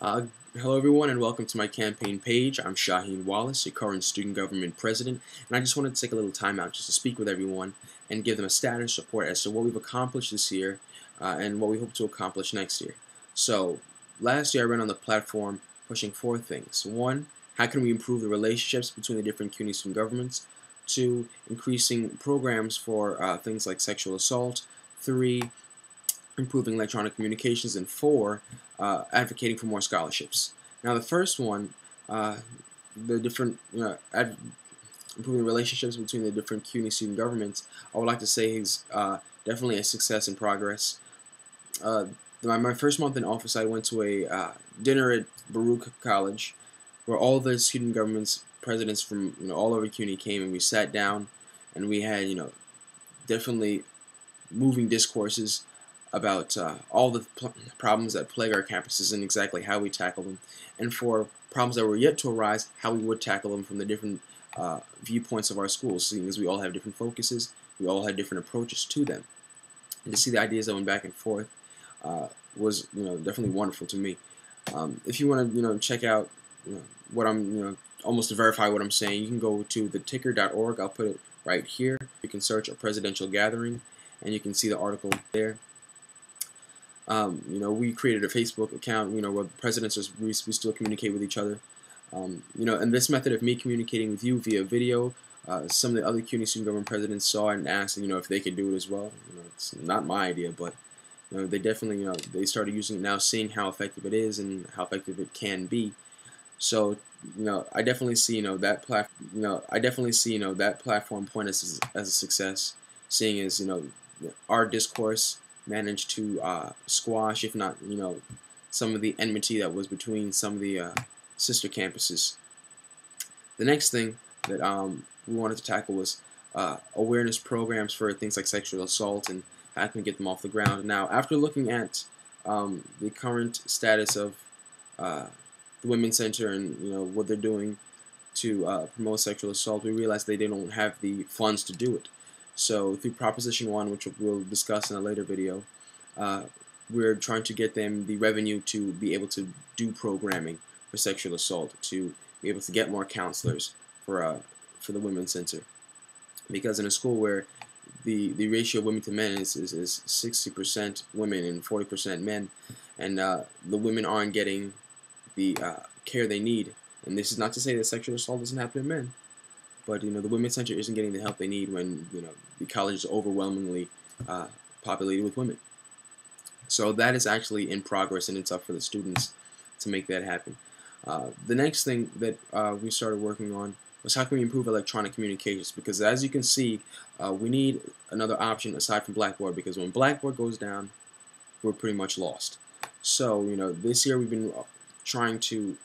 Uh, Hello, everyone, and welcome to my campaign page. I'm Shaheen Wallace, your current student government president, and I just wanted to take a little time out just to speak with everyone and give them a status report as to what we've accomplished this year and what we hope to accomplish next year. So, last year I ran on the platform pushing four things. One, how can we improve the relationships between the different CUNY student governments? Two, increasing programs for things like sexual assault. Three, improving electronic communications, and four, advocating for more scholarships. Now, the first one, the different, improving relationships between the different CUNY student governments, I would like to say is definitely a success in progress. Uh, my first month in office, I went to a dinner at Baruch College, where all the student governments presidents from all over CUNY came, and we sat down, and we had definitely moving discourses about all the problems that plague our campuses and exactly how we tackle them, and for problems that were yet to arise, how we would tackle them from the different viewpoints of our schools, seeing as we all have different focuses, we all had different approaches to them. And to see the ideas that went back and forth was definitely wonderful to me. If you want to check out what I'm almost to verify what I'm saying, you can go to theticker.org. I'll put it right here. You can search a presidential gathering, and you can see the article there. We created a Facebook account, where the presidents we still communicate with each other. And this method of me communicating with you via video, some of the other CUNY student government presidents saw it and asked, if they could do it as well. It's not my idea, but they definitely, they started using it now, seeing how effective it is and how effective it can be. So, I definitely see, that platform point as a success, seeing as, our discourse managed to squash, if not, some of the enmity that was between some of the sister campuses. The next thing that we wanted to tackle was awareness programs for things like sexual assault and how can we get them off the ground. Now, after looking at the current status of the Women's Center and what they're doing to promote sexual assault, we realized they don't have the funds to do it. So through Proposition 1, which we'll discuss in a later video, we're trying to get them the revenue to be able to do programming for sexual assault, to be able to get more counselors for the Women's Center. Because in a school where the ratio of women to men is 60% women and 40% men, and the women aren't getting the care they need. And this is not to say that sexual assault doesn't happen to men, but the Women's Center isn't getting the help they need when the college is overwhelmingly populated with women. So that is actually in progress, and it's up for the students to make that happen. The next thing that we started working on was how can we improve electronic communications, because as you can see, we need another option aside from Blackboard, because when Blackboard goes down, we're pretty much lost. So this year we've been trying to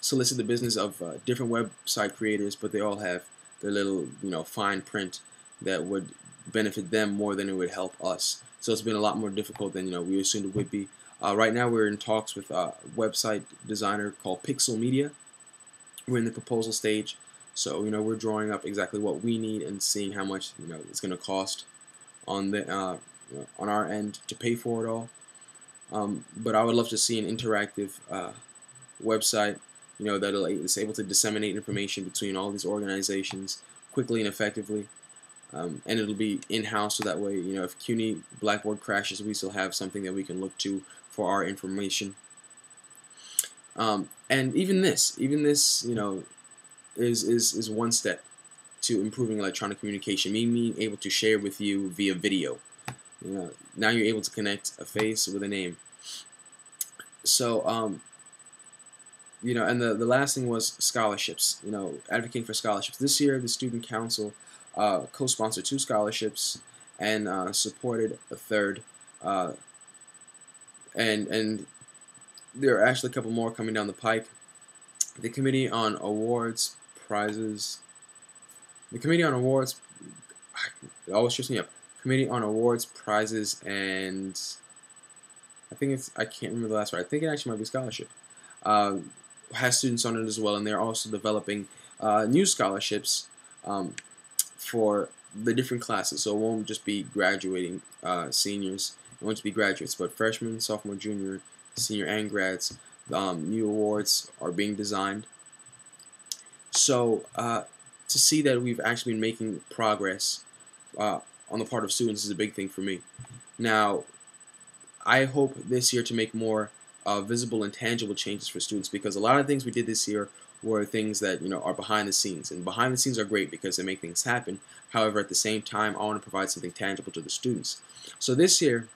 solicit the business of different website creators, but they all have their little fine print that would benefit them more than it would help us. So it's been a lot more difficult than we assumed it would be. Right now we're in talks with a website designer called Pixel Media. We're in the proposal stage, so we're drawing up exactly what we need and seeing how much it's going to cost on the on our end to pay for it all. But I would love to see an interactive website that is able to disseminate information between all these organizations quickly and effectively. And it'll be in-house, so that way, if CUNY Blackboard crashes, we still have something that we can look to for our information. And even this, is one step to improving electronic communication. Me being able to share with you via video. Now you're able to connect a face with a name. So, and the last thing was scholarships. Advocating for scholarships. This year, the Student Council co-sponsored 2 scholarships and supported a third. And there are actually a couple more coming down the pike. The Committee on Awards, Prizes. The Committee on Awards, it always trips me up. Committee on Awards, Prizes, and I can't remember the last word. I think it actually might be scholarship. Has students on it as well, and they're also developing new scholarships for the different classes. So it won't just be graduating seniors, it won't just be graduates, but freshmen, sophomore, junior, senior and grads. New awards are being designed. So to see that we've actually been making progress on the part of students is a big thing for me. Now, I hope this year to make more visible and tangible changes for students, because a lot of things we did this year were things that are behind the scenes, and behind the scenes are great because they make things happen. However, at the same time, I want to provide something tangible to the students. So this year,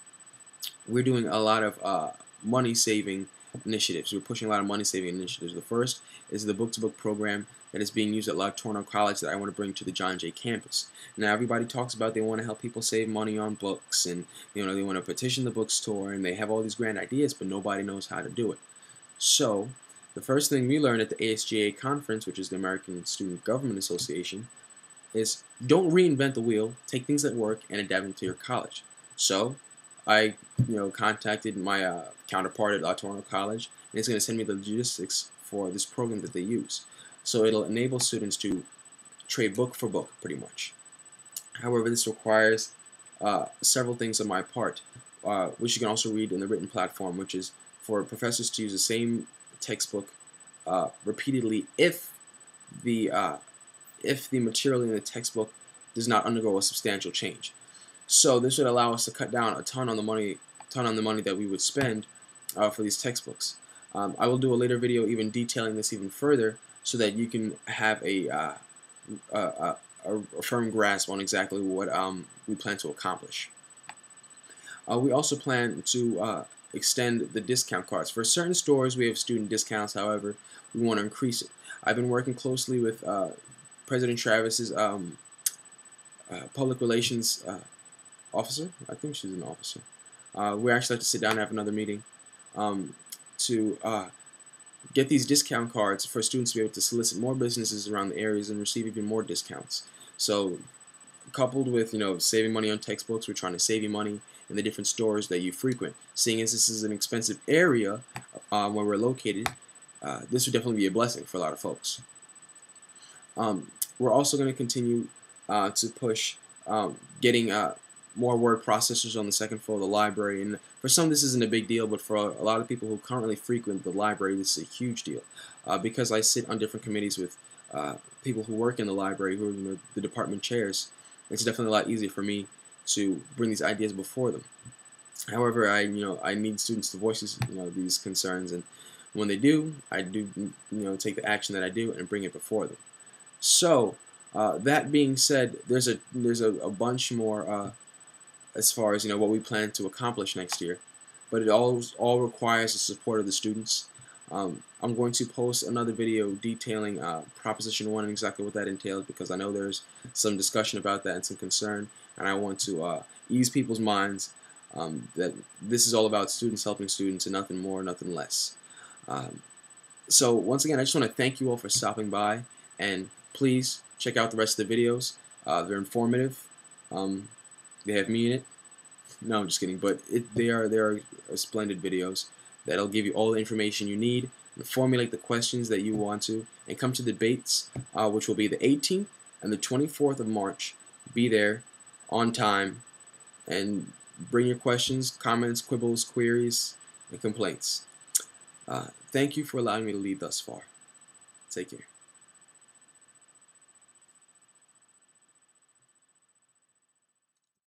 we're doing a lot of money saving initiatives. We're pushing a lot of money saving initiatives. The first is the book-to-book program that is being used at La Tourneau College that I want to bring to the John Jay campus. Now, everybody talks about they want to help people save money on books, and they want to petition the bookstore, and they have all these grand ideas, but nobody knows how to do it. So the first thing we learned at the ASGA conference, which is the American Student Government Association, is don't reinvent the wheel. Take things that work and adapt them to your college. So I contacted my counterpart at La Tourneau College, and it's going to send me the logistics for this program that they use. So it'll enable students to trade book for book, pretty much. However, this requires several things on my part, which you can also read in the written platform, which is for professors to use the same textbook repeatedly if the material in the textbook does not undergo a substantial change. So this would allow us to cut down a ton on the money that we would spend for these textbooks. I will do a later video even detailing this even further, so that you can have a firm grasp on exactly what we plan to accomplish. We also plan to extend the discount cards. For certain stores, we have student discounts. However, we want to increase it. I've been working closely with President Travis's public relations officer. I think she's an officer. We actually have to sit down and have another meeting to get these discount cards for students to be able to solicit more businesses around the areas and receive even more discounts. So coupled with saving money on textbooks, we're trying to save you money in the different stores that you frequent. Seeing as this is an expensive area where we're located, this would definitely be a blessing for a lot of folks. We're also going to continue to push getting more word processors on the second floor of the library. And for some, this isn't a big deal, but for a lot of people who currently frequent the library, this is a huge deal. Because I sit on different committees with people who work in the library, who are the department chairs, it's definitely a lot easier for me to bring these ideas before them. However, I need students to voice these concerns, and when they do, I do take the action that I do and bring it before them. So that being said, there's a bunch more as far as what we plan to accomplish next year, but it all requires the support of the students. I'm going to post another video detailing Proposition 1 and exactly what that entails, because I know there's some discussion about that and some concern, and I want to ease people's minds that this is all about students helping students and nothing more, nothing less. So once again, I just want to thank you all for stopping by, and please check out the rest of the videos. They're informative. They have me in it. No, I'm just kidding. But they are splendid videos that'll give you all the information you need and formulate the questions that you want to, and come to debates, which will be the 18th and the 24th of March. Be there on time and bring your questions, comments, quibbles, queries, and complaints. Thank you for allowing me to lead thus far. Take care.